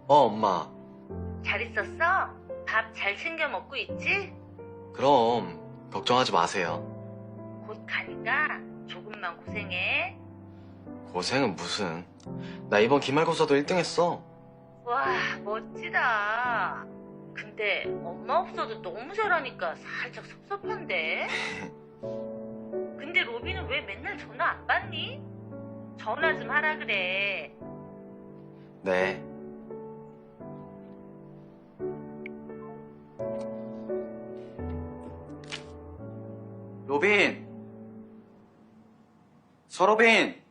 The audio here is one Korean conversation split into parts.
엄마. 잘 있었어? 밥 잘 챙겨 먹고 있지? 그럼 걱정하지 마세요. 곧 가니까 조금만 고생해. 고생은 무슨. 나 이번 기말고사도 1등 했어. 와, 멋지다. 근데 엄마 없어도 너무 잘하니까 살짝 섭섭한데? 근데 로비는 왜 맨날 전화 안 받니? 전화 좀 하라 그래. 네. 로빈! 서로빈!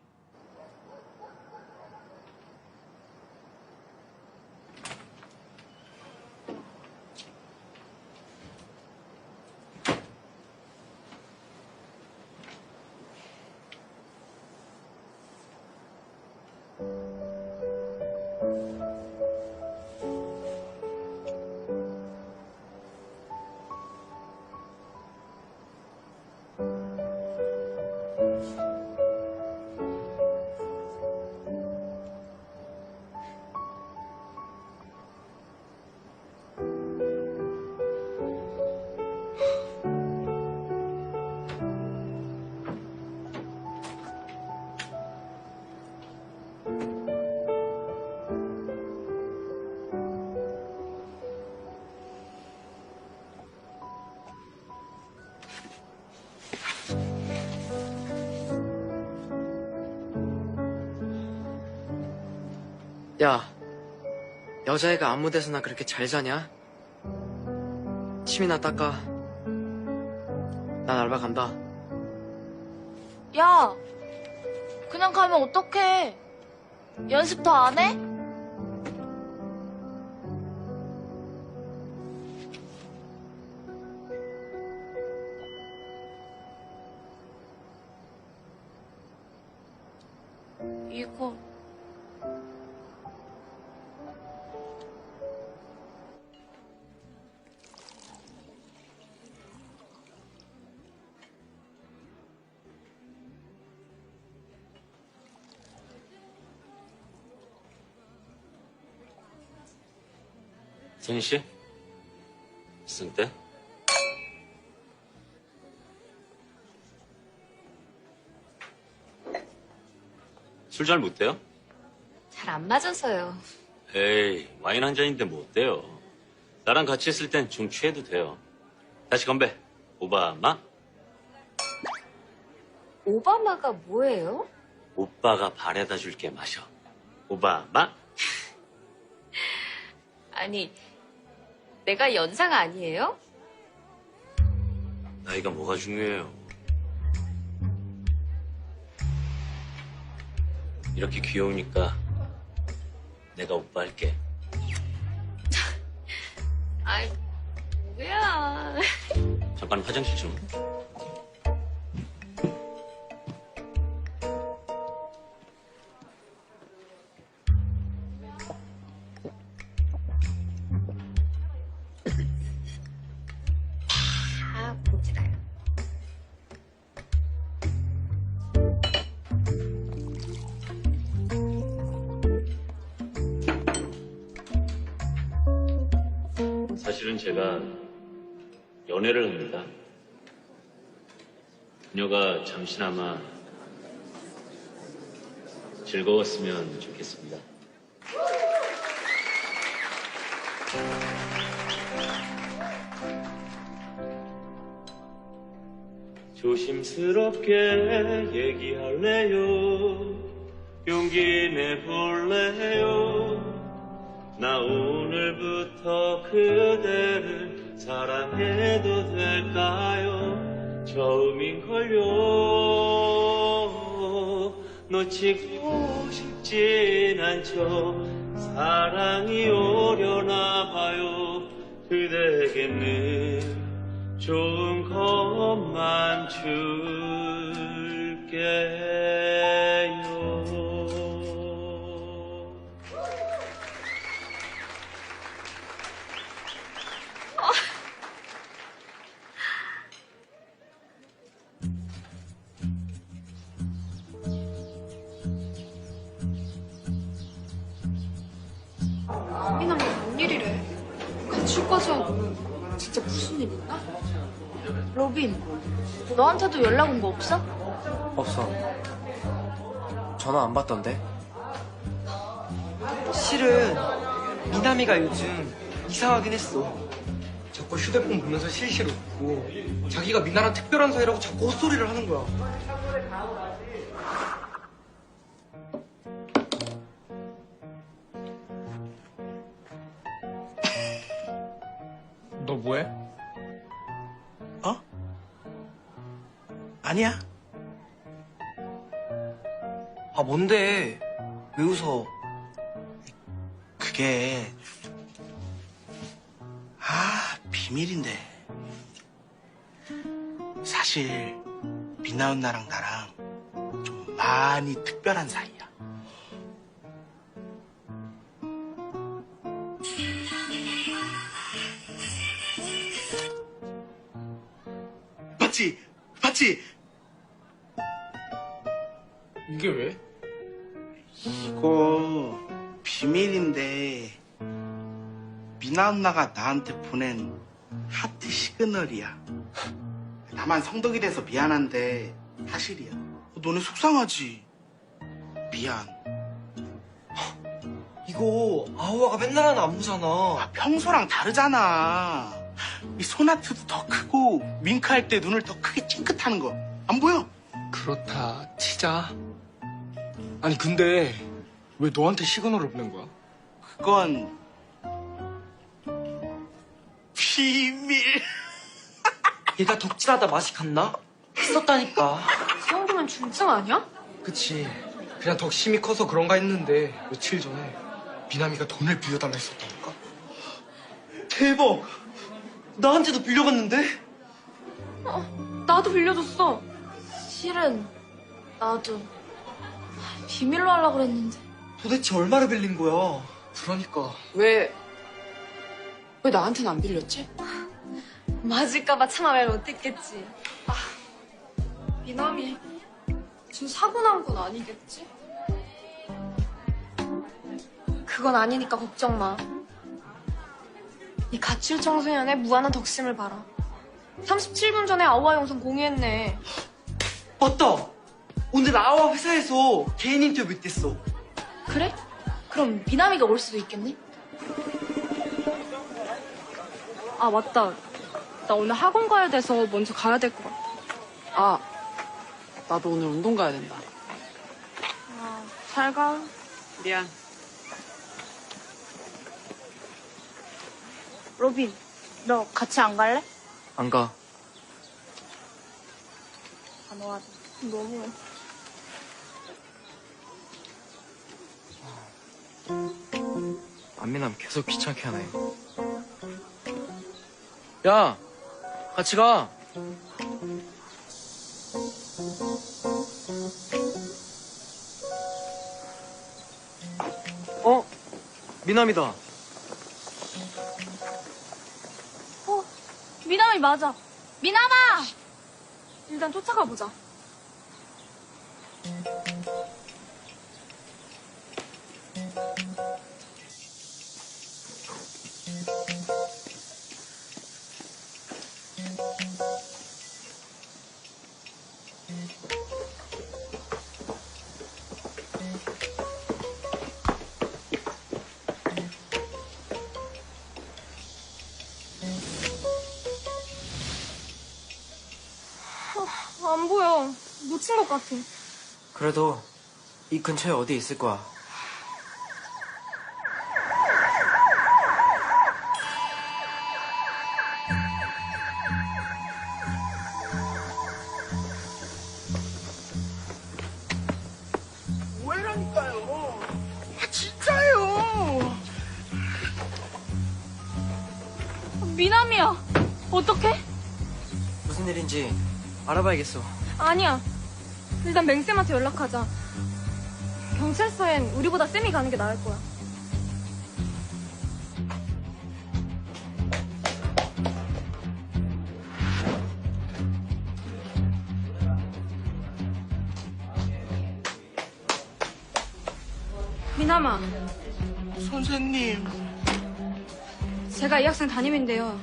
야, 여자애가 아무 데서나 그렇게 잘 자냐? 침이나 닦아. 난 알바 간다. 야, 그냥 가면 어떡해? 연습 더 안 해? 이거 선희 씨? 승때? 술 잘 못 돼요? 잘 안 맞아서요. 에이, 와인 한 잔인데 뭐 어때요? 나랑 같이 있을 땐 좀 취해도 돼요. 다시 건배. 오바마? 오바마가 뭐예요? 오빠가 바래다 줄게 마셔. 오바마? 아니, 내가 연상 아니에요? 나이가 뭐가 중요해요? 이렇게 귀여우니까 내가 오빠 할게. 아이, 뭐야. 잠깐 화장실 좀. 아, 보지라요. 사실은 제가 연애를 합니다. 그녀가 잠시나마 즐거웠으면 좋겠습니다. 조심스럽게 얘기할래요. 용기 내볼래요. 나 오늘부터 그대를 사랑해도 될까요? 처음인걸요. 놓치고 싶진 않죠. 사랑이 오려나 봐요. 그대에게는 좋은 것만 줄게요. 꺼져. 진짜 무슨 일 있나? 로빈, 너한테도 연락 온 거 없어? 없어. 전화 안 받던데. 실은 미나미가 요즘 이상하긴 했어. 자꾸 휴대폰 보면서 실실 웃고 자기가 미나랑 특별한 사이라고 자꾸 헛소리를 하는 거야. 너 뭐해? 어? 아니야. 아 뭔데? 왜 웃어? 그게 비밀인데. 사실 미나 누나랑 나랑 좀 많이 특별한 사이야. 봤지? 봤지? 이게 왜? 이거 비밀인데 미나 누나가 나한테 보낸 하트 시그널이야. 나만 성덕이 돼서 미안한데 사실이야. 너네 속상하지? 미안. 이거 아우아가 맨날 하는 안무잖아. 평소랑 다르잖아. 이 손아트도 더 크고 윙크할 때 눈을 더 크게 찡긋하는 거 안 보여? 그렇다 치자. 아니 근데 왜 너한테 시그널을 보낸 거야? 그건 비밀. 얘가 덕질하다 맛이 갔나? 했었다니까. 이 정도면 중증 아니야? 그치. 그냥 덕심이 커서 그런가 했는데 며칠 전에 미나미가 돈을 빌려달라 했었다니까. 대박! 나한테도 빌려갔는데? 나도 빌려줬어. 실은 나도 비밀로 하려고 그랬는데. 도대체 얼마를 빌린 거야? 그러니까 왜 나한테는 안 빌렸지? 맞을까봐 차마 말 못했겠지. 미남이 지금 사고 난 건 아니겠지? 그건 아니니까 걱정 마. 이 가출 청소년의 무한한 덕심을 봐라. 37분 전에 아우아 영상 공유했네. 맞다! 오늘 아우아 회사에서 개인 인터뷰 있댔어. 그래? 그럼 미나미가 올 수도 있겠네? 아, 맞다. 나 오늘 학원 가야 돼서 먼저 가야 될 것 같아. 나도 오늘 운동 가야 된다. 잘 가. 미안. 로빈, 너 같이 안 갈래? 안 가. 안 와. 너무. 안미남 계속 귀찮게 하네. 야! 같이 가! 미남이다. 미남이 맞아. 미남아! 일단 쫓아가 보자. 안 보여. 놓친 것 같아. 그래도 이 근처에 어디 있을 거야. 뭐라니까요? 진짜예요. 미남이야. 어떡해? 무슨 일인지 알아봐야겠어. 아니야. 일단 맹쌤한테 연락하자. 경찰서엔 우리보다 쌤이 가는 게 나을 거야. 미남아, 선생님. 제가 이 학생 담임인데요.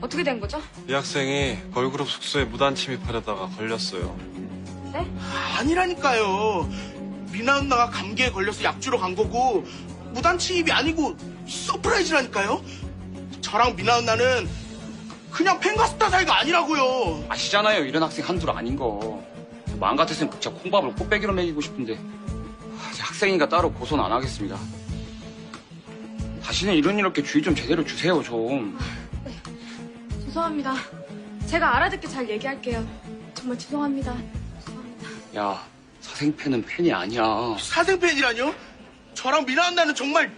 어떻게 된 거죠? 이 학생이 걸그룹 숙소에 무단 침입하려다가 걸렸어요. 네? 아니라니까요. 미나 누나가 감기에 걸려서 약 주러 간 거고 무단 침입이 아니고 서프라이즈라니까요. 저랑 미나 누나는 그냥 팬가스타 사이가 아니라고요. 아시잖아요. 이런 학생 한둘 아닌 거. 마음 같았으면 진짜 콩밥을 꽃배기로 먹이고 싶은데 학생이니까 따로 고소는 안 하겠습니다. 다시는 이런 일 없게 주의 좀 제대로 주세요 좀. 죄송합니다. 제가 알아듣게 잘 얘기할게요. 정말 죄송합니다. 야, 사생팬은 팬이 아니야. 사생팬이라뇨? 저랑 미나 누나는 정말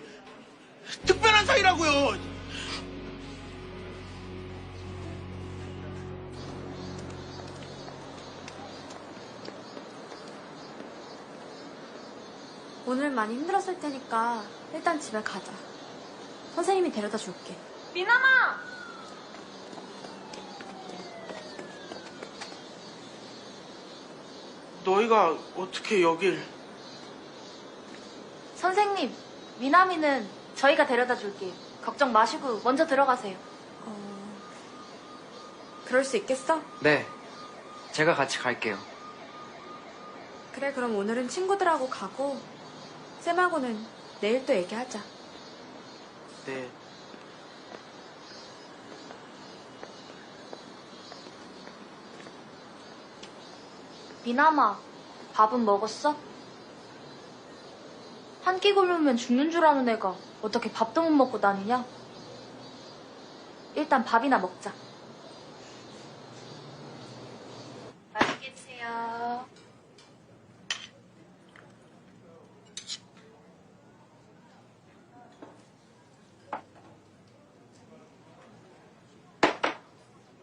특별한 사이라고요. 오늘 많이 힘들었을 테니까 일단 집에 가자. 선생님이 데려다 줄게. 미나마! 너희가 어떻게 여길... 선생님, 미나미는 저희가 데려다 줄게요. 걱정 마시고 먼저 들어가세요. 그럴 수 있겠어? 네. 제가 같이 갈게요. 그래, 그럼 오늘은 친구들하고 가고 쌤하고는 내일 또 얘기하자. 네. 미나마, 밥은 먹었어? 한 끼 굶으면 죽는 줄 아는 애가 어떻게 밥도 못 먹고 다니냐? 일단 밥이나 먹자. 맛있게 드세요.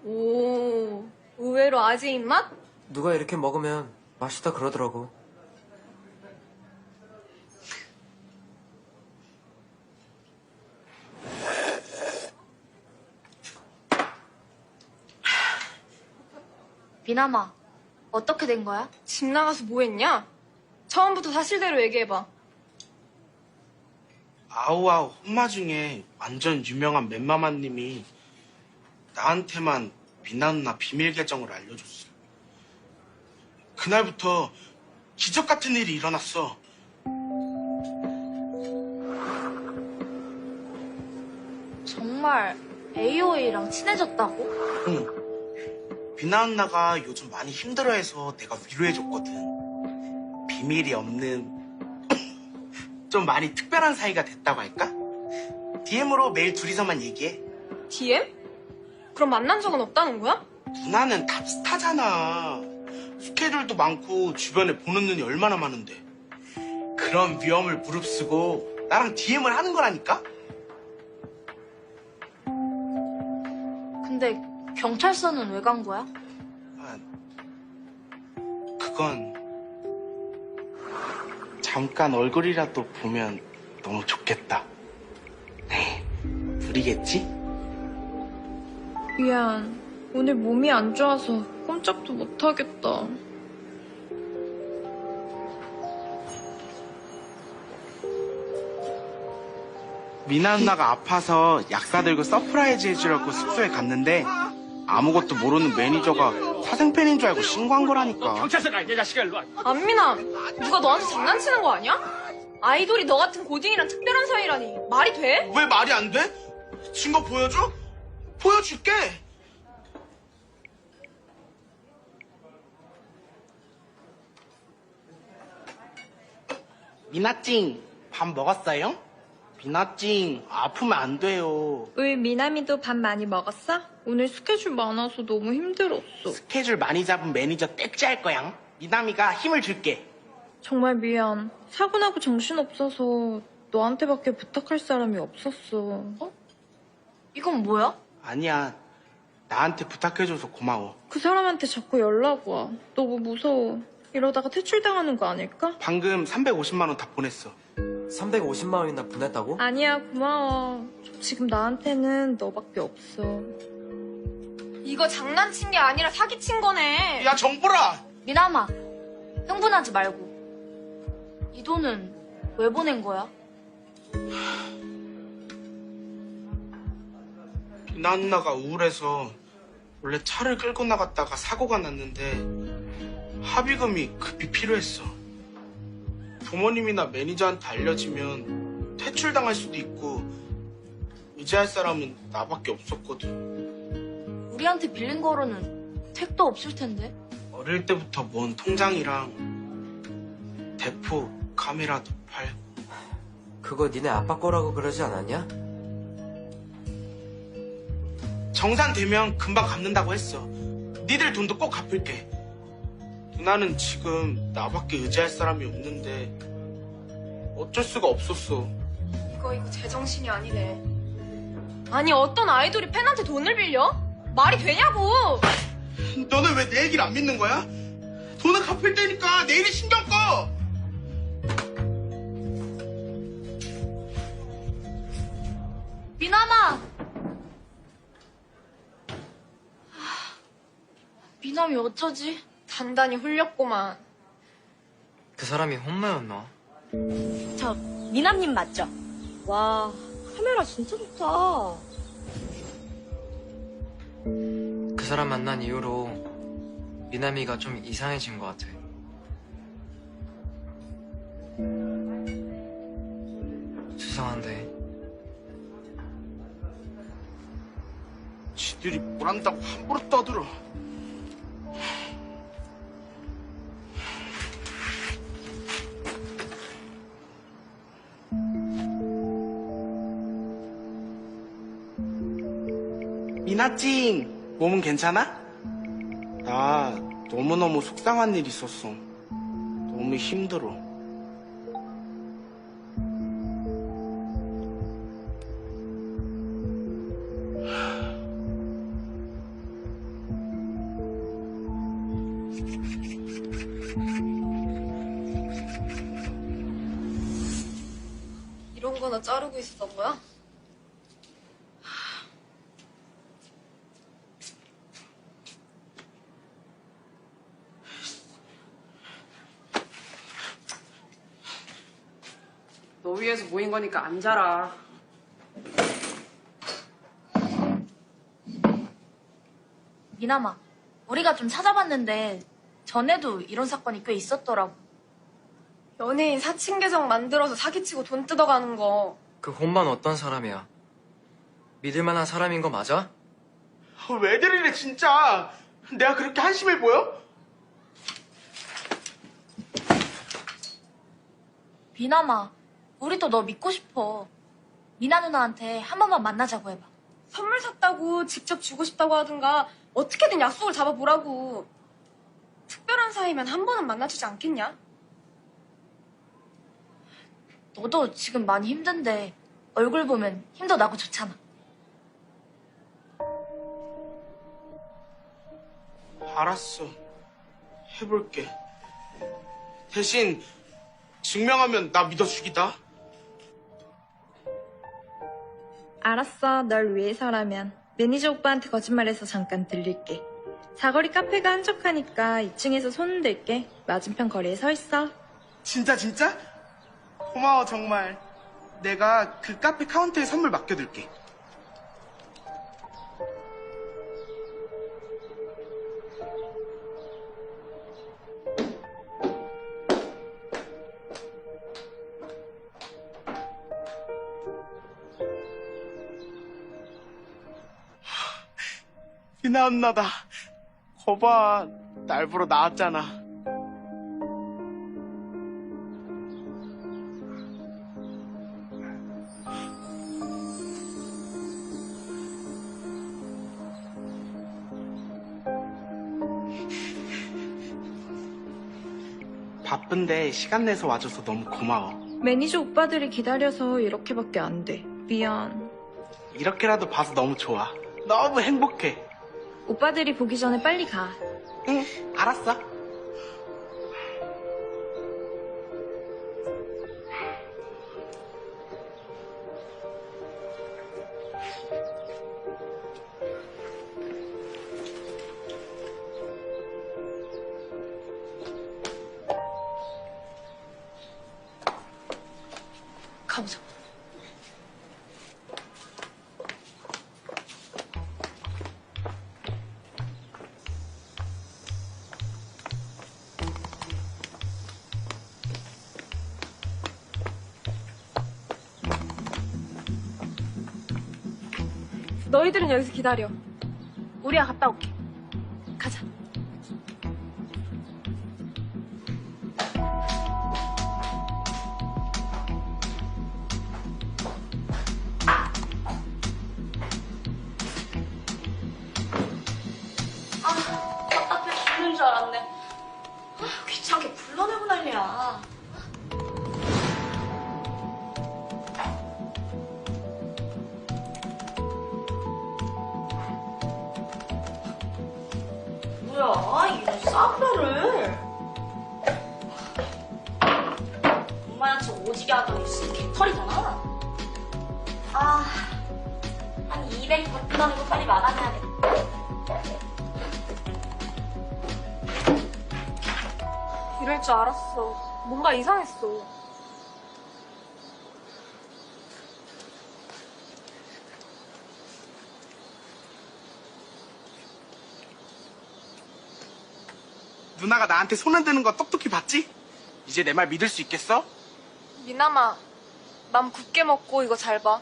오, 의외로 아재 입맛? 누가 이렇게 먹으면 맛있다 그러더라고. 미나마, 어떻게 된 거야? 집 나가서 뭐 했냐? 처음부터 사실대로 얘기해봐. 아우아우 혼마 중에 완전 유명한 맨마마님이 나한테만 미나 누나 비밀 계정을 알려줬어. 그날부터 기적 같은 일이 일어났어. 정말 AOA랑 친해졌다고? 응. 미나 누나가 요즘 많이 힘들어해서 내가 위로해줬거든. 비밀이 없는 좀 많이 특별한 사이가 됐다고 할까? DM으로 매일 둘이서만 얘기해. DM? 그럼 만난 적은 없다는 거야? 누나는 탑스타잖아. 스케줄도 많고 주변에 보는 눈이 얼마나 많은데. 그런 위험을 무릅쓰고 나랑 DM을 하는 거라니까? 근데 경찰서는 왜 간 거야? 그건 잠깐 얼굴이라도 보면 너무 좋겠다. 둘이겠지? 미안. 오늘 몸이 안 좋아서 꼼짝도 못 하겠다. 미나 누나가 아파서 약 사들고 서프라이즈 해주려고 숙소에 갔는데 아무것도 모르는 매니저가 사생팬인 줄 알고 신고한 거라니까. 경찰서 가, 이 자식아, 일로 와. 안민아, 누가 너한테 장난치는 거 아니야? 아이돌이 너 같은 고딩이랑 특별한 사이라니 말이 돼? 왜 말이 안 돼? 증거 보여줘? 보여줄게. 미나찡, 밥 먹었어요? 미나찡, 아프면 안 돼요. 왜 미나미도 밥 많이 먹었어? 오늘 스케줄 많아서 너무 힘들었어. 스케줄 많이 잡은 매니저 떼찌할 거야. 미나미가 힘을 줄게. 정말 미안. 사고 나고 정신없어서 너한테밖에 부탁할 사람이 없었어. 이건 뭐야? 아니야, 나한테 부탁해줘서 고마워. 그 사람한테 자꾸 연락 와. 너무 무서워. 이러다가 퇴출당하는 거 아닐까? 방금 350만 원 다 보냈어. 350만 원이나 보냈다고? 아니야, 고마워. 지금 나한테는 너밖에 없어. 이거 장난친 게 아니라 사기친 거네. 야, 정보라! 미나마, 흥분하지 말고. 이 돈은 왜 보낸 거야? 비나 누나가 우울해서 원래 차를 끌고 나갔다가 사고가 났는데 합의금이 급히 필요했어. 부모님이나 매니저한테 알려지면 퇴출당할 수도 있고 의지할 사람은 나밖에 없었거든. 우리한테 빌린 거로는 택도 없을 텐데. 어릴 때부터 모은 통장이랑 대포 카메라도 팔고. 그거 니네 아빠 거라고 그러지 않았냐? 정산 되면 금방 갚는다고 했어. 니들 돈도 꼭 갚을게. 누나는 지금 나밖에 의지할 사람이 없는데 어쩔 수가 없었어. 이거 제정신이 아니네. 아니 어떤 아이돌이 팬한테 돈을 빌려? 말이 되냐고! 너는 왜 내 얘기를 안 믿는 거야? 돈은 갚을 테니까 내일이 신경 꺼! 미남아! 미남이 어쩌지? 단단히 홀렸구만. 그 사람이 혼마였나? 저 미남님 맞죠? 와 카메라 진짜 좋다. 그 사람 만난 이후로 미남이가 좀 이상해진 것 같아. 수상한데. 지들이 뭘 한다고 함부로 떠들어. 미나찡, 몸은 괜찮아? 나 너무너무 속상한 일 있었어. 너무 힘들어. 이런 거나 자르고 있었던 거야? 너 위해서 모인 거니까 앉아라. 미남아, 우리가 좀 찾아봤는데 전에도 이런 사건이 꽤 있었더라고. 연예인 사칭 계정 만들어서 사기치고 돈 뜯어가는 거. 그 혼만 어떤 사람이야? 믿을 만한 사람인 거 맞아? 왜들 이래 진짜. 내가 그렇게 한심해 보여? 미남아, 우리도 너 믿고 싶어. 미나 누나한테 한 번만 만나자고 해봐. 선물 샀다고 직접 주고 싶다고 하든가 어떻게든 약속을 잡아보라고. 특별한 사이면 한 번은 만나주지 않겠냐? 너도 지금 많이 힘든데 얼굴 보면 힘도 나고 좋잖아. 알았어. 해볼게. 대신 증명하면 나 믿어주기다. 알았어, 널 위해서라면. 매니저 오빠한테 거짓말해서 잠깐 들릴게. 사거리 카페가 한적하니까 2층에서 손 흔들게. 맞은편 거리에 서 있어. 진짜? 고마워 정말. 내가 그 카페 카운터에 선물 맡겨둘게. 비나 언나다. 거봐, 날 보러 나왔잖아. 바쁜데 시간 내서 와줘서 너무 고마워. 매니저 오빠들이 기다려서 이렇게밖에 안 돼. 미안. 이렇게라도 봐서 너무 좋아. 너무 행복해. 오빠들이 보기 전에 빨리 가. 응, 알았어. 가보자. 너희들은 여기서 기다려. 우리가 갔다 올게. 가자. 답답해 죽는 줄 알았네. 귀찮게 불러내고 난리야. 뭐야, 이런 싸구려를. 엄마야, 저 오지게 하더니 진짜 개털이잖아. 한 200 받는 거 빨리 마감해야 돼. 이럴 줄 알았어. 뭔가 이상했어. 누나가 나한테 손 흔드는 거 똑똑히 봤지? 이제 내 말 믿을 수 있겠어? 미남아, 맘 굳게 먹고 이거 잘 봐.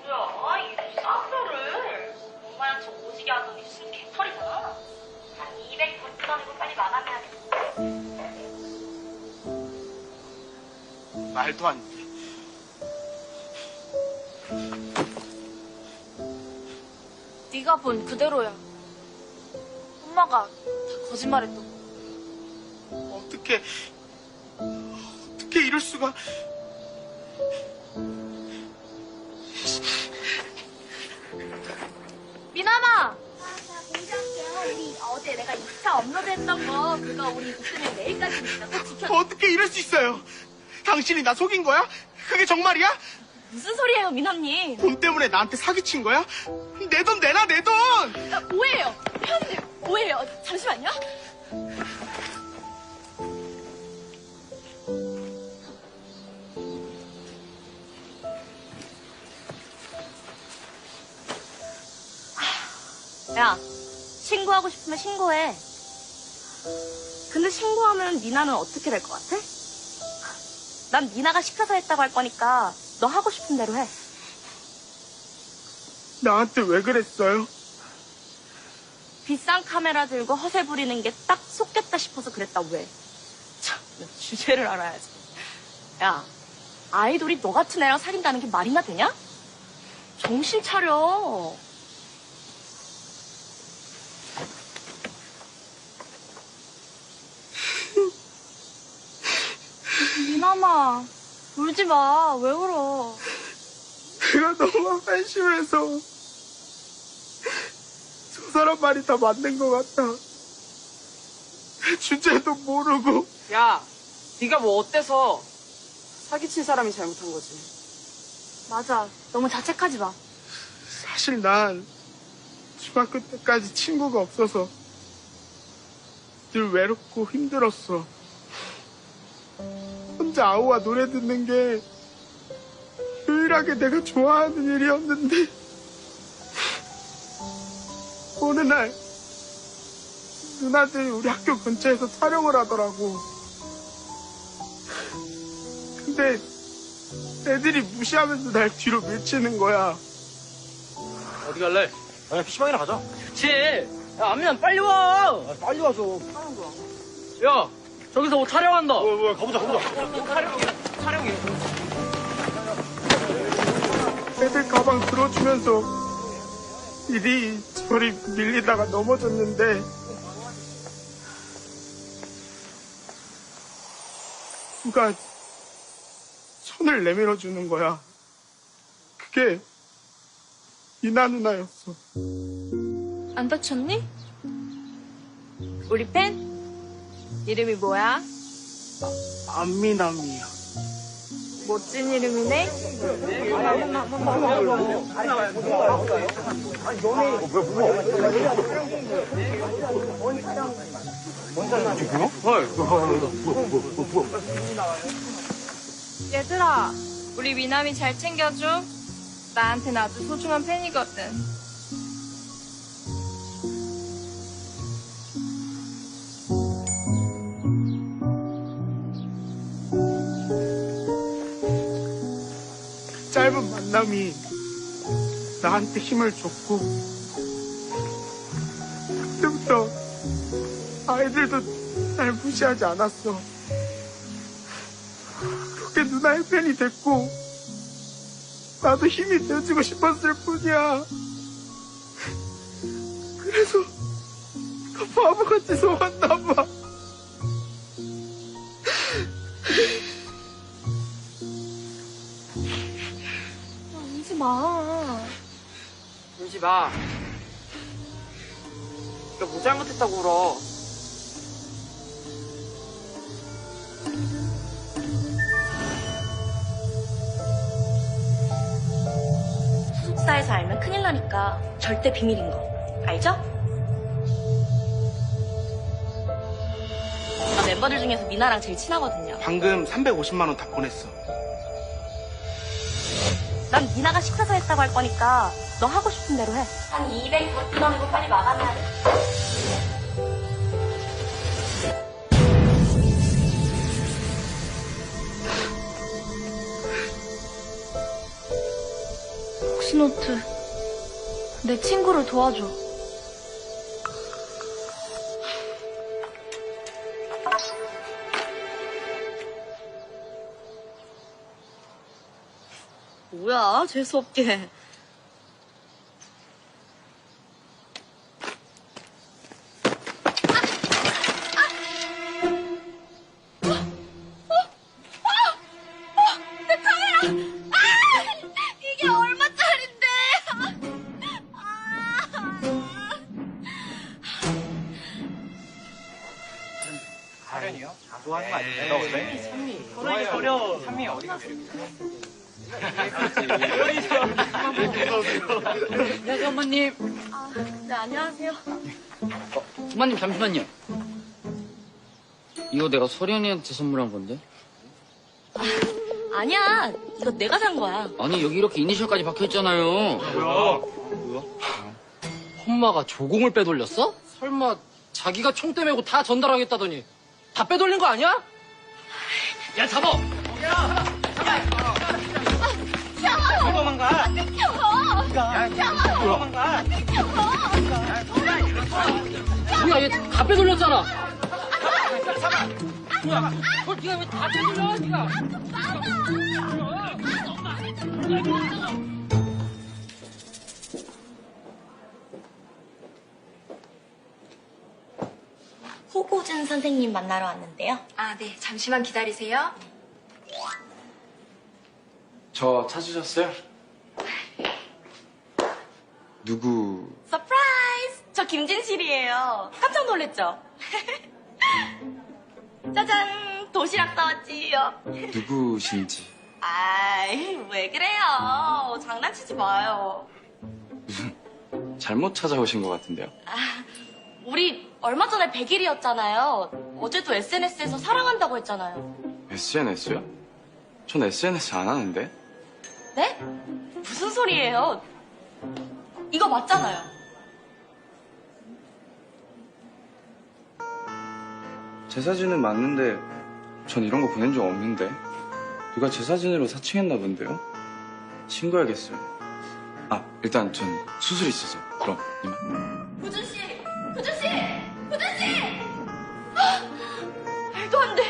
뭐야, 이런 싸구려를. 엄마야, 저 오지게 하더니 진짜 개털이잖아. 한 200 받는 거 빨리 마감해야 돼. 말도 안 돼. 네가 본 그대로야. 엄마가 다 거짓말했던 거. 어떻게 이럴 수가. 미남아! 우리 어제 내가 인스타 업로드했던 거 그거 우리 오픈을 내일까지니까 꼭 지켜. 어떻게 이럴 수 있어요? 당신이 나 속인 거야? 그게 정말이야? 무슨 소리예요, 미남님? 돈 때문에 나한테 사기친 거야? 내 돈 내놔, 내 돈! 오해예요. 회원님, 오해예요. 잠시만요. 야, 신고하고 싶으면 신고해. 근데 신고하면 미나는 어떻게 될 것 같아? 난 미나가 시켜서 했다고 할 거니까 너 하고 싶은 대로 해. 나한테 왜 그랬어요? 비싼 카메라 들고 허세 부리는 게 딱 속겠다 싶어서 그랬다, 왜? 참, 너 주제를 알아야지. 야, 아이돌이 너 같은 애랑 사귄다는 게 말이나 되냐? 정신 차려. 미남아, 울지 마. 왜 울어? 내가 너무 한심해서 저 사람 말이 다 맞는 것 같아. 주제도 모르고. 야, 네가 뭐 어때서 사기친 사람이 잘못한 거지. 맞아. 너무 자책하지 마. 사실 난 중학교 때까지 친구가 없어서 늘 외롭고 힘들었어. 혼자 아우와 노래 듣는 게 유일하게 내가 좋아하는 일이었는데 어느 날 누나들이 우리 학교 근처에서 촬영을 하더라고. 근데 애들이 무시하면서 날 뒤로 밀치는 거야. 어디 갈래? 그냥 PC방이나 가자. 그치. 야, 안면 빨리 와. 빨리 와줘. 하는 거야. 야, 저기서 뭐 촬영한다. 가보자. 촬영이야. 애들 가방 들어주면서 이리 저리 밀리다가 넘어졌는데 누가 손을 내밀어 주는 거야. 그게 이나 누나였어. 안 다쳤니? 우리 팬? 이름이 뭐야? 안미남이야. 멋진 이름이네? 얘들아, 우리 미남이 잘 챙겨줘. 나한텐 아주 소중한 팬이거든. 사람이 나한테 힘을 줬고 그때부터 아이들도 날 무시하지 않았어. 그게 누나의 팬이 됐고 나도 힘이 되어주고 싶었을 뿐이야. 그래서 그 바보같이 속았나 봐. 울지 마. 울지 마. 내가 뭐 잘못했다고 울어. 소속사에서 알면 큰일 나니까 절대 비밀인 거. 알죠? 나 멤버들 중에서 미나랑 제일 친하거든요. 방금 350만 원 다 보냈어. 난 미나가 시켜서 했다고 할 거니까 너 하고 싶은 대로 해. 한 200 넣고 빨리 마감해야 돼. 복수노트. 내 친구를 도와줘. 뭐야, 재수없게. 내 카메라! 이게 얼마짜린데? 사련이요? 좋아하는 거 아니야? 너 그래? 소리 어려워. 산미 어디가 안녕하세요, 엄마님. 네, 안녕하세요. 엄마님, 잠시만요. 이거 내가 서련이한테 선물한 건데? 아니야, 이거 내가 산 거야. 아니, 여기 이렇게 이니셜까지 박혀있잖아요. 뭐야? 엄마가 조공을 빼돌렸어? 설마 자기가 총대 메고 다 전달하겠다더니 다 빼돌린 거 아니야? 야, 잡아! 도망가! 안 들켜! 도망가! 뭐야, 얘 다 빼돌렸잖아. 뭐야? 네가 왜 다 빼돌려? 네가. 호고준 선생님 만나러 왔는데요. 아, 네. 잠시만 기다리세요. 저 찾으셨어요? 누구? 서프라이즈! 저 김진실이에요. 깜짝 놀랬죠? 짜잔! 도시락 싸왔지요. 누구신지. 아이, 왜 그래요? 장난치지 마요. 잘못 찾아오신 것 같은데요? 우리 얼마 전에 100일이었잖아요. 어제도 SNS에서 사랑한다고 했잖아요. SNS요? 전 SNS 안 하는데. 네? 무슨 소리예요? 이거 맞잖아요. 제 사진은 맞는데 전 이런 거 보낸 적 없는데. 누가 제 사진으로 사칭했나 본데요? 신고해야겠어요. 아, 일단 전 수술 있어서. 그럼 이만. 구준씨! 구준씨! 구준씨! 말도 안 돼.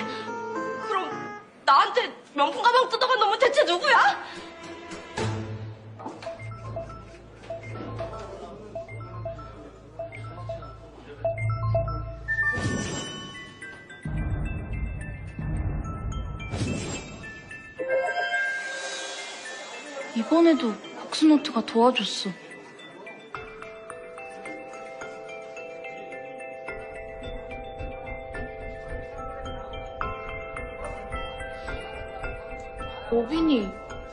그럼 나한테 명품 가방 뜯어간 놈은 대체 누구야? 이번에도 복수노트가 도와줬어. 로빈이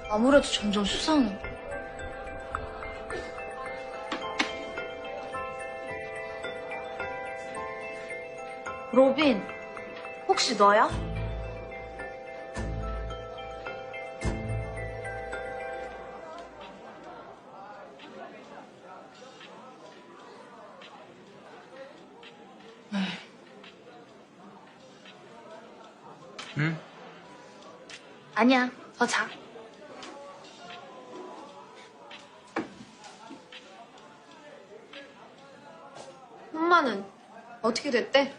아무래도 점점 수상해. 로빈, 혹시 너야? 응? 아니야, 더 자. 엄마는 어떻게 됐대?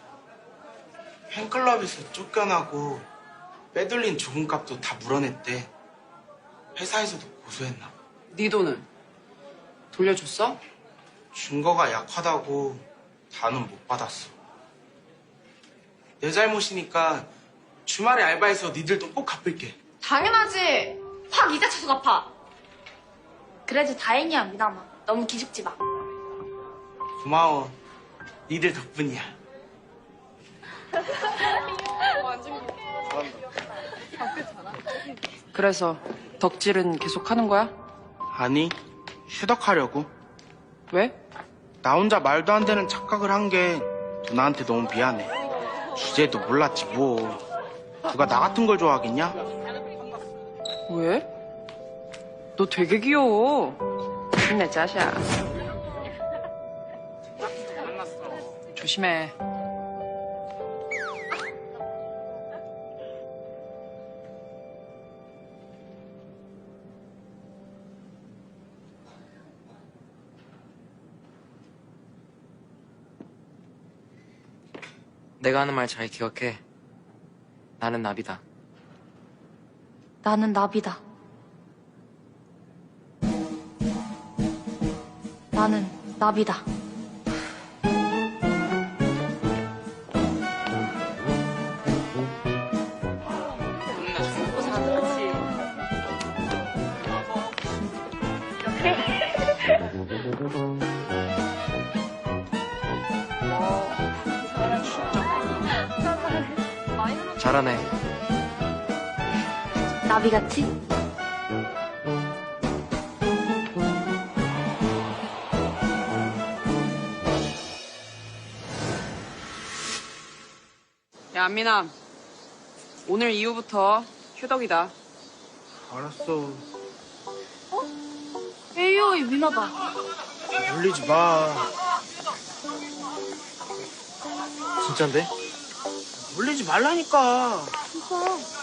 팬클럽에서 쫓겨나고 빼돌린 조금값도 다 물어냈대. 회사에서도 고소했나 봐. 네 돈은 돌려줬어? 증거가 약하다고 다는 못 받았어. 내 잘못이니까 주말에 알바해서 니들 돈 꼭 갚을게. 당연하지. 확 이자 쳐서 갚아. 그래도 다행이야, 미남아. 너무 기죽지 마. 고마워. 니들 덕분이야. 그래서 덕질은 계속 하는 거야? 아니, 휴덕하려고. 왜? 나 혼자 말도 안 되는 착각을 한 게 누나한테 너무 미안해. 주제도 몰랐지 뭐. 누가 나 같은 걸 좋아하겠냐? 왜? 너 되게 귀여워. 내 짜샤. 조심해. 내가 하는 말 잘 기억해. 나는 나비다. 나는 나비다. 나는 나비다. 잘하네. 나비같이? 야, 안미남. 오늘 이후부터 휴덕이다. 알았어. 에이요이, 미나다. 놀리지 마. 진짠데? 놀리지 말라니까. 진짜.